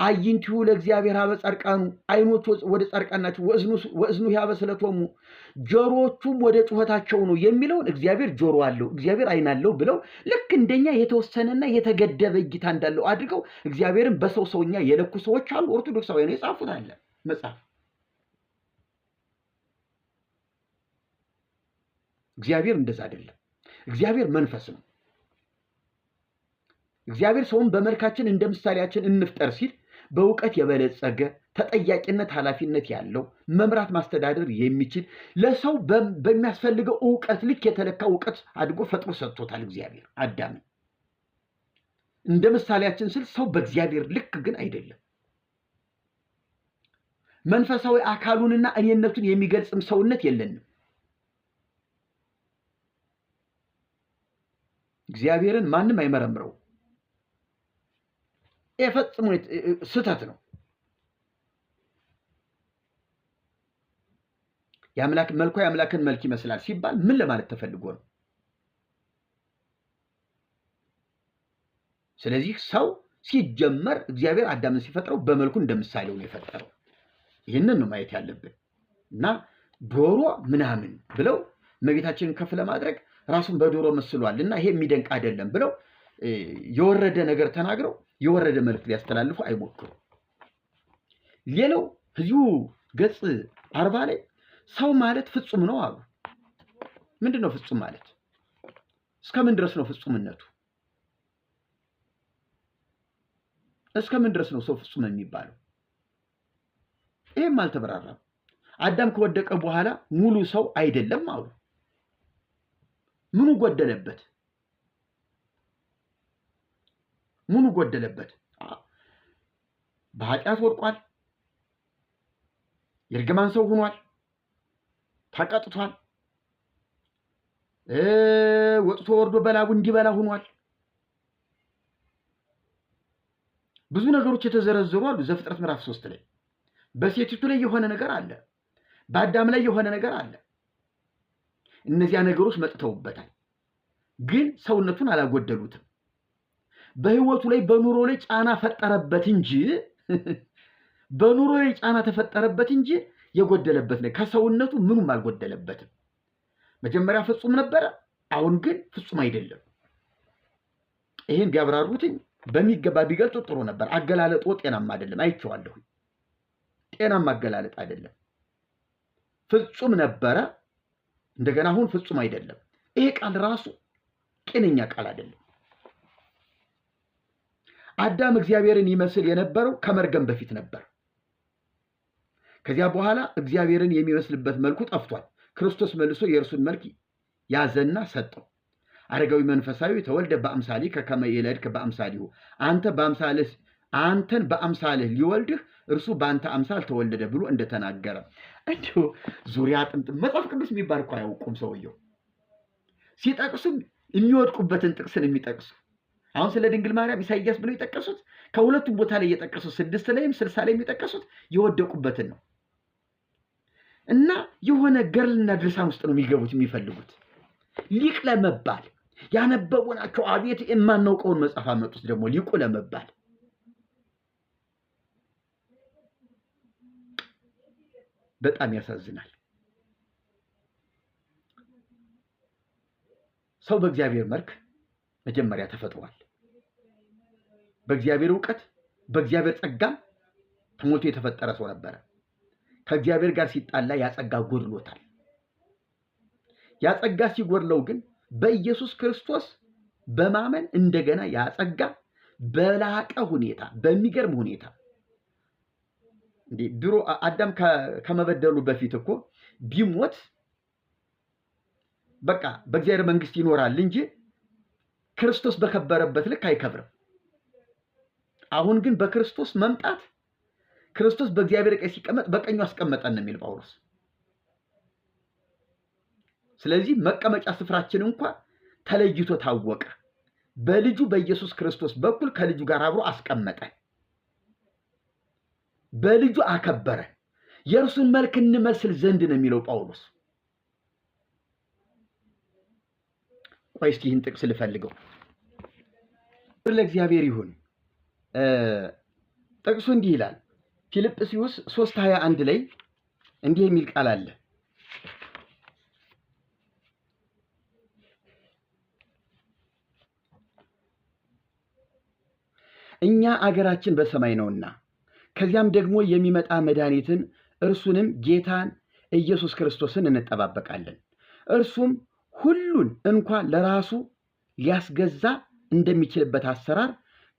አዕይንቲሁ ለእግዚአብሔር ሀበ ጻድቃኑ፣ ዓይኖቹ ወደ ጻድቃን ናቸው። ወእዝኑ ሀበ ስእለቶሙ፣ ጆሮዎቹም ወደ ጩኸታቸው ነው የሚለውን እግዚአብሔር ጆሮ አለው፣ እግዚአብሔር ዓይን አለው ብለው ልክ እንደኛ የተወሰነና የተገደበ እይታ እንዳለው አድርገው እግዚአብሔርን በሰው ሰውኛ የለኩ ሰዎች አሉ። ኦርቶዶክሳውያን የጻፉት አለ መጽሐፍ። እግዚአብሔር እንደዛ አይደለም። እግዚአብሔር መንፈስ ነው። እግዚአብሔር ሰውን በመልካችን እንደ ምሳሌያችን እንፍጠር ሲል በእውቀት የበለጸገ ተጠያቂነት፣ ኃላፊነት ያለው መምራት ማስተዳደር የሚችል ለሰው በሚያስፈልገው እውቀት ልክ የተለካ እውቀት አድርጎ ፈጥሮ ሰጥቶታል። እግዚአብሔር አዳምን እንደ ምሳሌያችን ስል ሰው በእግዚአብሔር ልክ ግን አይደለም። መንፈሳዊ አካሉንና እኔነቱን የሚገልጽም ሰውነት የለንም። እግዚአብሔርን ማንም አይመረምረው። የፈጽሞ ስህተት ነው። የአምላክ መልኩ የአምላክን መልክ ይመስላል ሲባል ምን ለማለት ተፈልጎ ነው? ስለዚህ ሰው ሲጀመር እግዚአብሔር አዳምን ሲፈጥረው በመልኩ እንደምሳሌው ነው የፈጠረው። ይህንን ነው ማየት ያለብን እና ዶሮ ምናምን ብለው እመቤታችንን ከፍ ለማድረግ ራሱን በዶሮ መስሏል እና ይሄ የሚደንቅ አይደለም ብለው የወረደ ነገር ተናግረው የወረደ መልክ ሊያስተላልፉ አይሞክሩ። ሌላው እዚሁ ገጽ 40 ላይ ሰው ማለት ፍጹም ነው አሉ። ምንድን ነው ፍጹም ማለት? እስከምን ድረስ ነው ፍጹምነቱ? እስከምን ድረስ ነው ሰው ፍጹም የሚባለው? ይሄም አልተበራራም። አዳም ከወደቀ በኋላ ሙሉ ሰው አይደለም አሉ። ምኑ ጎደለበት? ምኑ ጎደለበት? በኃጢአት ወድቋል። የእርግማን ሰው ሆኗል። ተቀጥቷል። ወጥቶ ወርዶ በላቡ እንዲበላ ሆኗል። ብዙ ነገሮች የተዘረዘሩ አሉ። ዘፍጥረት ምዕራፍ 3 ላይ በሴቲቱ ላይ የሆነ ነገር አለ፣ በአዳም ላይ የሆነ ነገር አለ። እነዚያ ነገሮች መጥተውበታል፣ ግን ሰውነቱን አላጎደሉትም። በህይወቱ ላይ በኑሮ ላይ ጫና ፈጠረበት እንጂ በኑሮ ላይ ጫና ተፈጠረበት እንጂ የጎደለበት ነው ከሰውነቱ ምንም አልጎደለበትም። መጀመሪያ ፍጹም ነበረ፣ አሁን ግን ፍጹም አይደለም። ይሄን ቢያብራሩትኝ በሚገባ ቢገልጡ ጥሩ ነበር። አገላለጡ ጤናማ አይደለም፣ አይቼዋለሁ። ጤናማ አገላለጥ አይደለም። ፍጹም ነበረ፣ እንደገና አሁን ፍጹም አይደለም። ይሄ ቃል ራሱ ጤነኛ ቃል አይደለም። አዳም እግዚአብሔርን ይመስል የነበረው ከመርገም በፊት ነበር። ከዚያ በኋላ እግዚአብሔርን የሚመስልበት መልኩ ጠፍቷል። ክርስቶስ መልሶ የእርሱን መልክ ያዘና ሰጠው። አረጋዊ መንፈሳዊ ተወልደ በአምሳሊከ ከመ ይልድከ በአምሳሊሁ፣ አንተን በአምሳልህ ሊወልድህ እርሱ በአንተ አምሳል ተወለደ ብሎ እንደተናገረ እንዲሁ ዙሪያ ጥምጥም መጽሐፍ ቅዱስ የሚባል እኮ አያውቁም ሰውየው። ሲጠቅሱም የሚወድቁበትን ጥቅስን የሚጠቅሱ አሁን ስለ ድንግል ማርያም ኢሳይያስ ብለው የጠቀሱት ከሁለቱም ቦታ ላይ የጠቀሱት 6 ላይም 60 ላይ የሚጠቀሱት የወደቁበትን ነው። እና የሆነ ገርልና ድርሳን ውስጥ ነው የሚገቡት የሚፈልጉት ሊቅ ለመባል ያነበቡ ናቸው። አቤት የማናውቀውን መጽሐፍ አመጡት ደግሞ ሊቁ ለመባል። በጣም ያሳዝናል። ሰው በእግዚአብሔር መልክ መጀመሪያ ተፈጥሯል። በእግዚአብሔር ዕውቀት በእግዚአብሔር ጸጋም ተሞልቶ የተፈጠረ ሰው ነበረ። ከእግዚአብሔር ጋር ሲጣላ ያጸጋ ጎድሎታል። ያጸጋ ሲጎድለው ግን በኢየሱስ ክርስቶስ በማመን እንደገና ያጸጋ በላቀ ሁኔታ በሚገርም ሁኔታ ድሮ አዳም ከመበደሉ በፊት እኮ ቢሞት በቃ በእግዚአብሔር መንግስት ይኖራል እንጂ ክርስቶስ በከበረበት ልክ አይከብርም። አሁን ግን በክርስቶስ መምጣት ክርስቶስ በእግዚአብሔር ቀኝ ሲቀመጥ በቀኙ አስቀመጠን ነው የሚል ጳውሎስ። ስለዚህ መቀመጫ ስፍራችን እንኳን ተለይቶ ታወቀ። በልጁ በኢየሱስ ክርስቶስ በኩል ከልጁ ጋር አብሮ አስቀመጠን፣ በልጁ አከበረ። የእርሱን መልክ እንመስል ዘንድ ነው የሚለው ጳውሎስ። ቆይ እስኪ ይህን ጥቅስ ልፈልገው። ለእግዚአብሔር ይሁን። ጥቅሱ እንዲህ ይላል። ፊልጵስዩስ 3:21 ላይ እንዲህ የሚል ቃል አለ። እኛ አገራችን በሰማይ ነውና ከዚያም ደግሞ የሚመጣ መድኃኒትን እርሱንም ጌታን ኢየሱስ ክርስቶስን እንጠባበቃለን። እርሱም ሁሉን እንኳን ለራሱ ሊያስገዛ እንደሚችልበት አሰራር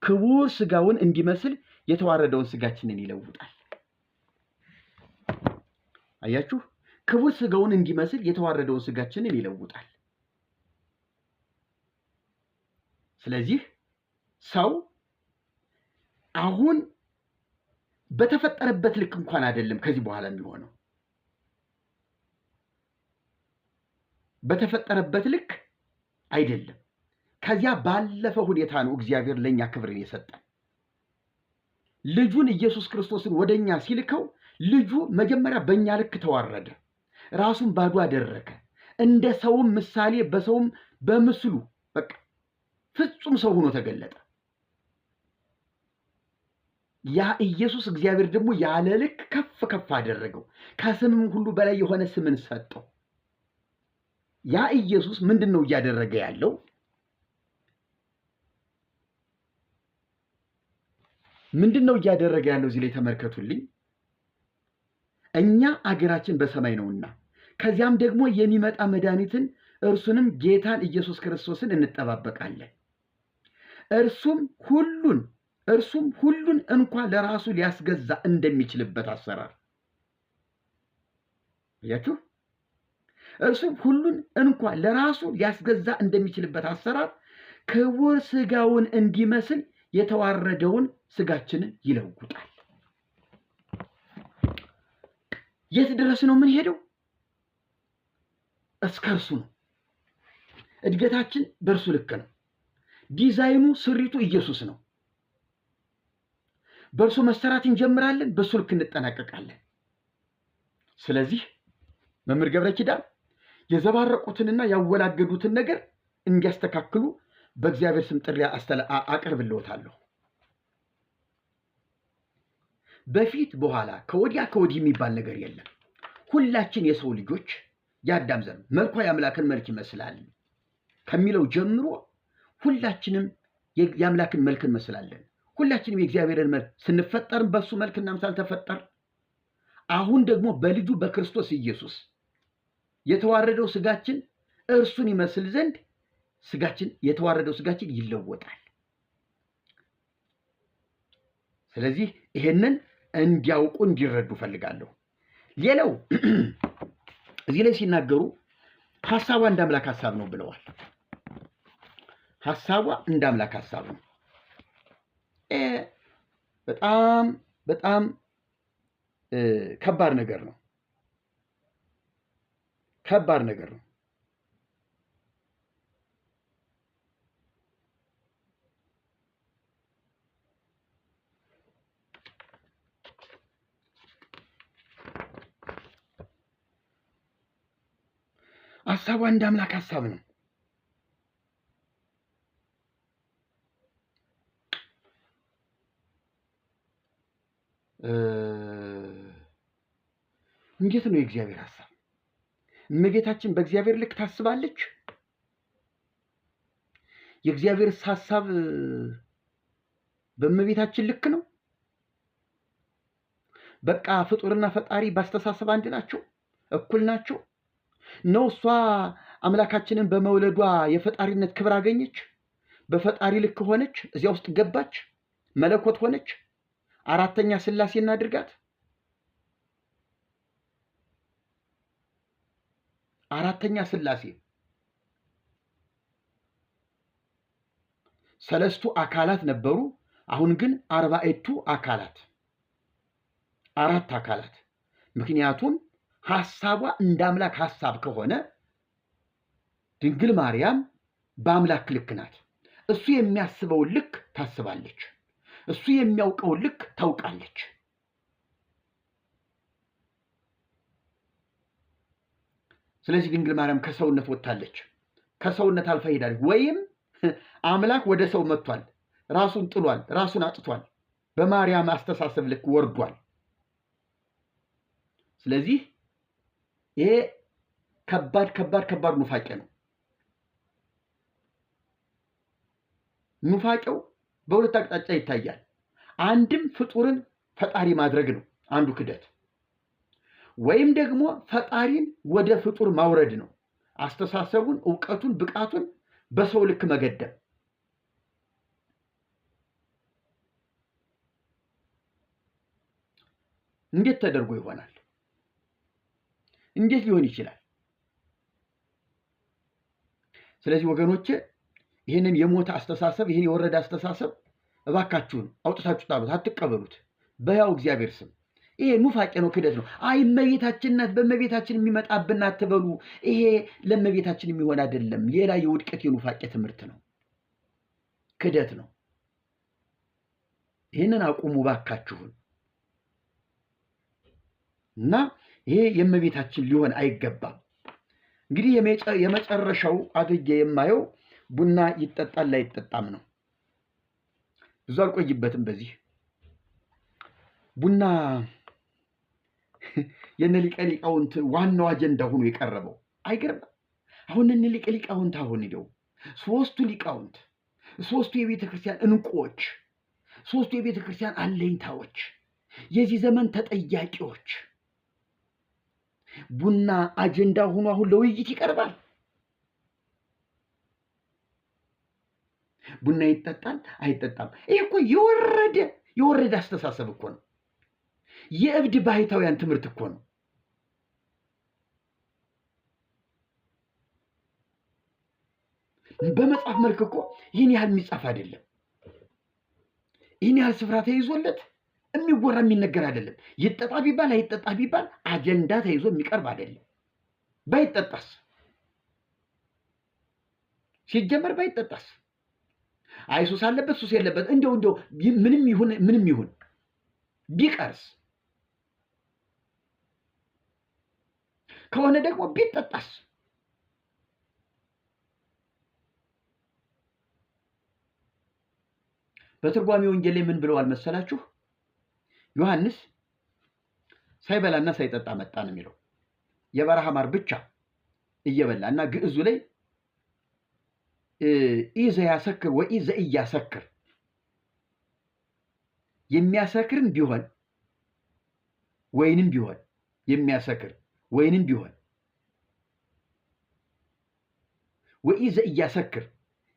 ክቡር ሥጋውን እንዲመስል የተዋረደውን ሥጋችንን ይለውጣል። አያችሁ፣ ክቡር ሥጋውን እንዲመስል የተዋረደውን ሥጋችንን ይለውጣል። ስለዚህ ሰው አሁን በተፈጠረበት ልክ እንኳን አይደለም ከዚህ በኋላ የሚሆነው። በተፈጠረበት ልክ አይደለም። ከዚያ ባለፈ ሁኔታ ነው እግዚአብሔር ለኛ ክብርን የሰጠን። ልጁን ኢየሱስ ክርስቶስን ወደኛ ሲልከው ልጁ መጀመሪያ በእኛ ልክ ተዋረደ፣ ራሱን ባዶ አደረገ። እንደ ሰውም ምሳሌ በሰውም በምስሉ በቃ ፍጹም ሰው ሆኖ ተገለጠ። ያ ኢየሱስ እግዚአብሔር ደግሞ ያለ ልክ ከፍ ከፍ አደረገው፣ ከስምም ሁሉ በላይ የሆነ ስምን ሰጠው። ያ ኢየሱስ ምንድን ነው እያደረገ ያለው? ምንድን ነው እያደረገ ያለው? እዚህ ላይ ተመልከቱልኝ። እኛ አገራችን በሰማይ ነውና ከዚያም ደግሞ የሚመጣ መድኃኒትን እርሱንም ጌታን ኢየሱስ ክርስቶስን እንጠባበቃለን። እርሱም ሁሉን እንኳን ለራሱ ሊያስገዛ እንደሚችልበት አሰራር። አያችሁ፣ እርሱም ሁሉን እንኳን ለራሱ ሊያስገዛ እንደሚችልበት አሰራር ክቡር ሥጋውን እንዲመስል የተዋረደውን ሥጋችንን ይለውጣል። የት ድረስ ነው የምንሄደው? እስከ እርሱ ነው። እድገታችን በእርሱ ልክ ነው። ዲዛይኑ፣ ስሪቱ ኢየሱስ ነው። በእርሱ መሰራት እንጀምራለን፣ በእሱ ልክ እንጠናቀቃለን። ስለዚህ መምህር ገብረ ኪዳን የዘባረቁትንና ያወላገዱትን ነገር እንዲያስተካክሉ በእግዚአብሔር ስም ጥሪ አቀርብልዎታለሁ። በፊት በኋላ ከወዲያ ከወዲህ የሚባል ነገር የለም። ሁላችን የሰው ልጆች የአዳም ዘር መልኳ የአምላክን መልክ ይመስላል ከሚለው ጀምሮ ሁላችንም የአምላክን መልክ እንመስላለን። ሁላችንም የእግዚአብሔርን መልክ ስንፈጠርም በሱ መልክና ምሳል ተፈጠር። አሁን ደግሞ በልጁ በክርስቶስ ኢየሱስ የተዋረደው ሥጋችን እርሱን ይመስል ዘንድ የተዋረደው ሥጋችን ይለወጣል። ስለዚህ ይሄንን እንዲያውቁ እንዲረዱ ፈልጋለሁ። ሌላው እዚህ ላይ ሲናገሩ ሐሳቧ እንደ አምላክ ሐሳብ ነው ብለዋል። ሐሳቧ እንደ አምላክ ሐሳብ ነው። በጣም በጣም ከባድ ነገር ነው። ከባድ ነገር ነው። ሐሳቧ እንደ አምላክ ሐሳብ ነው። እንዴት ነው የእግዚአብሔር ሐሳብ? እመቤታችን በእግዚአብሔር ልክ ታስባለች? የእግዚአብሔር ሐሳብ በእመቤታችን ልክ ነው? በቃ ፍጡርና ፈጣሪ ባስተሳሰብ አንድ ናቸው? እኩል ናቸው? ነው? እሷ አምላካችንን በመውለዷ የፈጣሪነት ክብር አገኘች? በፈጣሪ ልክ ሆነች? እዚያ ውስጥ ገባች? መለኮት ሆነች? አራተኛ ሥላሴ እናድርጋት? አራተኛ ሥላሴ ሰለስቱ አካላት ነበሩ። አሁን ግን 40ቱ አካላት፣ 4 አካላት። ምክንያቱም ሐሳቧ እንደ አምላክ ሐሳብ ከሆነ ድንግል ማርያም በአምላክ ልክ ናት። እሱ የሚያስበውን ልክ ታስባለች። እሱ የሚያውቀውን ልክ ታውቃለች። ስለዚህ ድንግል ማርያም ከሰውነት ወጥታለች። ከሰውነት አልፋ ሄዳለች። ወይም አምላክ ወደ ሰው መጥቷል፣ ራሱን ጥሏል፣ ራሱን አጥቷል፣ በማርያም አስተሳሰብ ልክ ወርዷል። ስለዚህ ይሄ ከባድ ኑፋቄ ነው። ኑፋቄው በሁለት አቅጣጫ ይታያል። አንድም ፍጡርን ፈጣሪ ማድረግ ነው አንዱ ክደት፣ ወይም ደግሞ ፈጣሪን ወደ ፍጡር ማውረድ ነው። አስተሳሰቡን፣ ዕውቀቱን፣ ብቃቱን በሰው ልክ መገደብ። እንዴት ተደርጎ ይሆናል? እንዴት ሊሆን ይችላል? ስለዚህ ወገኖቼ ይህንን የሞተ አስተሳሰብ፣ ይህን የወረደ አስተሳሰብ እባካችሁን አውጥታችሁ ጣሉት፣ አትቀበሉት በሕያው እግዚአብሔር ስም። ይሄ ኑፋቄ ነው፣ ክደት ነው። አይ እመቤታችን ናት፣ በእመቤታችን የሚመጣብን አትበሉ። ይሄ ለእመቤታችን የሚሆን አይደለም። ሌላ የውድቀት የኑፋቄ ትምህርት ነው፣ ክደት ነው። ይህንን አቁሙ ባካችሁን። እና ይሄ የእመቤታችን ሊሆን አይገባም። እንግዲህ የመጨረሻው አድርጌ የማየው ቡና ይጠጣል ላይጠጣም ነው። ብዙ አልቆይበትም። በዚህ ቡና የነ ሊቀ ሊቃውንት ዋናው አጀንዳ ሆኖ የቀረበው አይገርም? አሁን እነ ሊቀ ሊቃውንት አሁን ሄደው ሦስቱ ሊቃውንት፣ ሦስቱ የቤተ ክርስቲያን እንቁዎች፣ ሦስቱ የቤተ ክርስቲያን አለኝታዎች፣ የዚህ ዘመን ተጠያቂዎች ቡና አጀንዳ ሆኖ አሁን ለውይይት ይቀርባል። ቡና ይጠጣል አይጠጣም? ይሄ እኮ የወረደ አስተሳሰብ እኮ ነው። የእብድ ባህታውያን ትምህርት እኮ ነው። በመጽሐፍ መልክ እኮ ይህን ያህል የሚጻፍ አይደለም። ይህን ያህል ስፍራ ተይዞለት የሚወራ የሚነገር አይደለም። ይጠጣ ቢባል አይጠጣ ቢባል አጀንዳ ተይዞ የሚቀርብ አይደለም። ባይጠጣስ? ሲጀመር ባይጠጣስ? አይ ሱስ አለበት ሱስ የለበት እንደው ምንም ይሁን ቢቀርስ ከሆነ ደግሞ ቢጠጣስ? በትርጓሜ ወንጌል ላይ ምን ብለዋል መሰላችሁ? ዮሐንስ ሳይበላና ሳይጠጣ መጣ ነው የሚለው። የበረሃ ማር ብቻ እየበላ እና ግዕዙ ላይ ኢዘ ያሰክር ወኢዘ ኢያሰክር፣ የሚያሰክርም ቢሆን ወይንም ቢሆን የሚያሰክር ወይንም ቢሆን ወኢዘ ኢያሰክር፣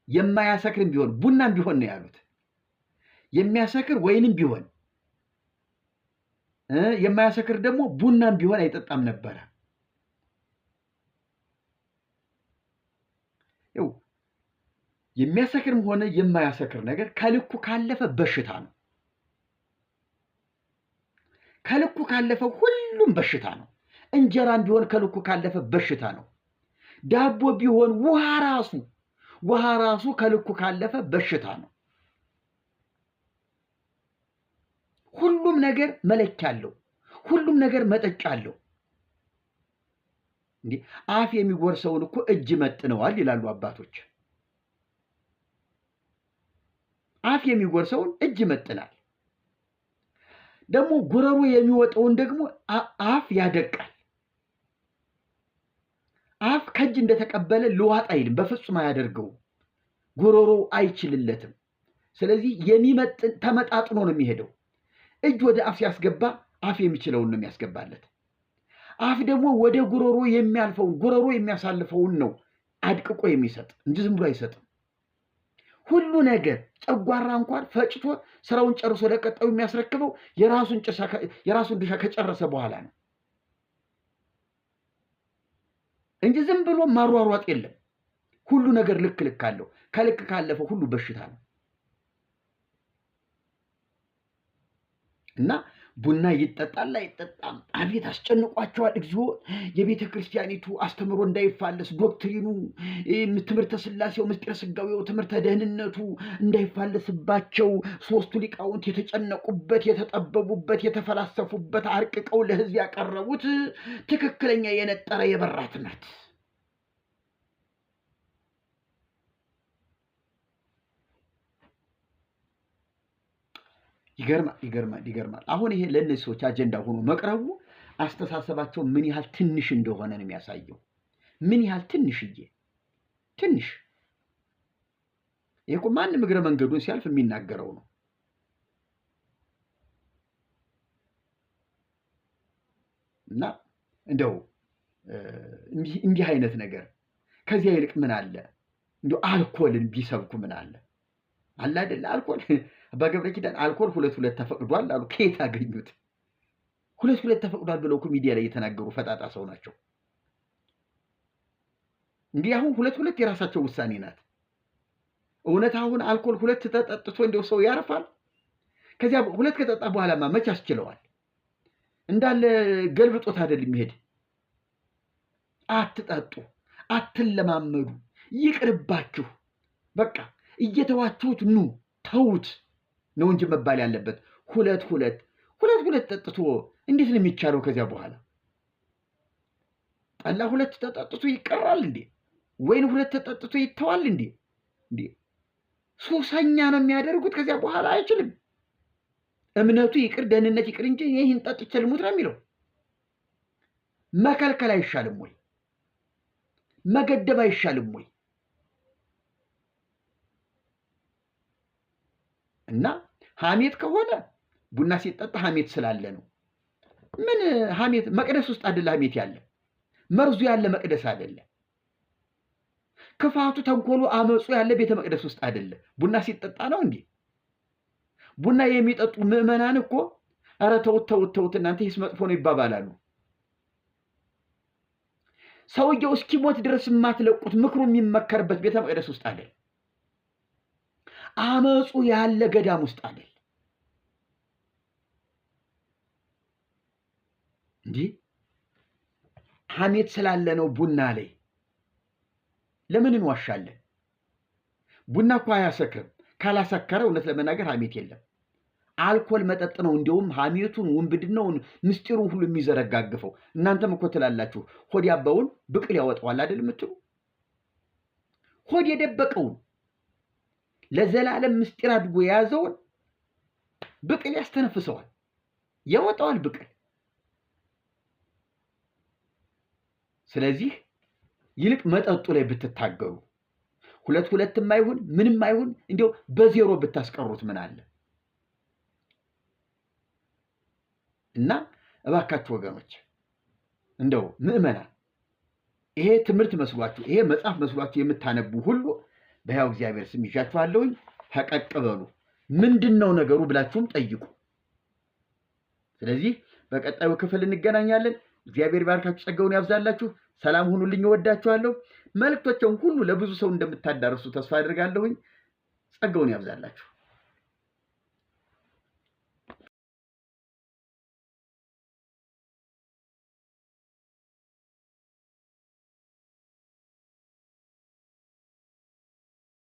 የማያሰክርም ቢሆን ቡናም ቢሆን ነው ያሉት። የሚያሰክር ወይንም ቢሆን የማያሰክር ደግሞ ቡናም ቢሆን አይጠጣም ነበረ። ይኸው የሚያሰክርም ሆነ የማያሰክር ነገር ከልኩ ካለፈ በሽታ ነው። ከልኩ ካለፈ ሁሉም በሽታ ነው። እንጀራም ቢሆን ከልኩ ካለፈ በሽታ ነው። ዳቦ ቢሆን ውሃ ራሱ ከልኩ ካለፈ በሽታ ነው። ሁሉም ነገር መለኪያ አለው። ሁሉም ነገር መጠጫ አለው። እንዴ አፍ የሚጎርሰውን እኮ እጅ መጥነዋል ይላሉ አባቶች። አፍ የሚጎርሰውን እጅ መጥናል። ደግሞ ጉረሮ የሚወጣውን ደግሞ አፍ ያደቃል። አፍ ከእጅ እንደተቀበለ ልዋጥ አይልም፣ በፍጹም አያደርገውም። ጉሮሮ አይችልለትም። ስለዚህ የሚመጥን ተመጣጥኖ ነው የሚሄደው። እጅ ወደ አፍ ሲያስገባ አፍ የሚችለውን ነው የሚያስገባለት። አፍ ደግሞ ወደ ጉሮሮ የሚያልፈውን ጉሮሮ የሚያሳልፈውን ነው አድቅቆ የሚሰጥ እንጂ ዝም ብሎ አይሰጥም። ሁሉ ነገር ጨጓራ እንኳን ፈጭቶ ስራውን ጨርሶ ለቀጣዩ የሚያስረክበው የራሱን ድርሻ ከጨረሰ በኋላ ነው እንጂ ዝም ብሎ ማሯሯጥ የለም። ሁሉ ነገር ልክ አለው። ከልክ ካለፈው ሁሉ በሽታ ነው እና ቡና ይጠጣል አይጠጣም፣ አቤት አስጨንቋቸዋል። እግዚኦ የቤተ ክርስቲያኒቱ አስተምሮ እንዳይፋለስ፣ ዶክትሪኑ፣ ትምህርተ ሥላሴው፣ ምስጢረ ሥጋዌው፣ ትምህርተ ደህንነቱ እንዳይፋለስባቸው ሶስቱ ሊቃውንት የተጨነቁበት፣ የተጠበቡበት፣ የተፈላሰፉበት አርቅቀው ለሕዝብ ያቀረቡት ትክክለኛ የነጠረ የበራ ትምህርት ይገርማል። አሁን ይሄ ለእነዚህ ሰዎች አጀንዳ ሆኖ መቅረቡ አስተሳሰባቸው ምን ያህል ትንሽ እንደሆነ ነው የሚያሳየው። ምን ያህል ትንሽ። ይሄ እኮ ማንም እግረ መንገዱን ሲያልፍ የሚናገረው ነው። እና እንደው እንዲህ አይነት ነገር ከዚያ ይልቅ ምን አለ? እንደው አልኮልን ቢሰብኩ ምን አለ አይደል? አልኮል አባ ገብረ ኪዳን አልኮል 2 ተፈቅዷል አሉ። ከየት አገኙት? 2 ተፈቅዷል ብለው እኮ ሚዲያ ላይ የተናገሩ ፈጣጣ ሰው ናቸው። እንዲህ አሁን 2 የራሳቸው ውሳኔ ናት። እውነት አሁን አልኮል 2 ተጠጥቶ እንደው ሰው ያርፋል? ከዚያ 2 ከጠጣ በኋላማ መች ያስችለዋል? እንዳለ ገልብጦት አይደል የሚሄድ። አትጠጡ፣ አትለማመዱ፣ ይቅርባችሁ። በቃ እየተዋችሁት ኑ፣ ተውት ነው እንጂ መባል ያለበት። 2 ጠጥቶ እንዴት ነው የሚቻለው? ከዚያ በኋላ ጠላ 2 ተጠጥቶ ይቀራል እንዴ? ወይን 2 ተጠጥቶ ይተዋል እንዴ? ሱሰኛ ነው የሚያደርጉት። ከዚያ በኋላ አይችልም። እምነቱ ይቅር፣ ደህንነት ይቅር እንጂ ይህን ጠጥቼ ልሙት ነው የሚለው። መከልከል አይሻልም ወይ? መገደብ አይሻልም ወይ? እና ሐሜት ከሆነ ቡና ሲጠጣ ሐሜት ስላለ ነው። ምን ሐሜት? መቅደስ ውስጥ አይደለ ሐሜት ያለ? መርዙ ያለ መቅደስ አይደለ? ክፋቱ፣ ተንኮሉ፣ አመፁ ያለ ቤተ መቅደስ ውስጥ አይደለ? ቡና ሲጠጣ ነው እንዴ? ቡና የሚጠጡ ምዕመናን እኮ ኧረ ተውት እናንተ ይህስ መጥፎ ነው ይባባላሉ። ሰውየው እስኪሞት ድረስ የማትለቁት ምክሩ የሚመከርበት ቤተ መቅደስ ውስጥ አይደል? አመፁ ያለ ገዳም ውስጥ አይደል? እንዲህ ሐሜት ስላለ ነው ቡና ላይ። ለምን እንዋሻለን? ቡና እኮ አያሰክርም። ካላሰከረ እውነት ለመናገር ሐሜት የለም። አልኮል መጠጥ ነው እንዲሁም ሐሜቱን፣ ውንብድናውን፣ ምስጢሩን ሁሉ የሚዘረጋግፈው። እናንተም እኮ ትላላችሁ ሆድ ያባውን ብቅል ያወጣዋል አይደል የምትሉ? ሆድ የደበቀውን ለዘላለም ምስጢር አድርጎ የያዘውን ብቅል ያስተነፍሰዋል፣ ያወጣዋል ብቅል። ስለዚህ ይልቅ መጠጡ ላይ ብትታገሉ፣ 2 አይሁን ምንም አይሁን እንዲያው በዜሮ ብታስቀሩት ምን አለ? እና እባካችሁ ወገኖች፣ እንደው ምዕመናን፣ ይሄ ትምህርት መስሏችሁ፣ ይሄ መጽሐፍ መስሏችሁ የምታነቡ ሁሉ በሕያው እግዚአብሔር ስም ይዣችኋለሁኝ፣ ፈቀቅ በሉ። ምንድነው ነገሩ ብላችሁም ጠይቁ። ስለዚህ በቀጣዩ ክፍል እንገናኛለን። እግዚአብሔር ባርካችሁ፣ ጸጋውን ያብዛላችሁ። ሰላም ሁኑልኝ። እወዳችኋለሁ። መልእክቶችን ሁሉ ለብዙ ሰው እንደምታዳርሱ ተስፋ አድርጋለሁኝ። ጸጋውን ያብዛላችሁ።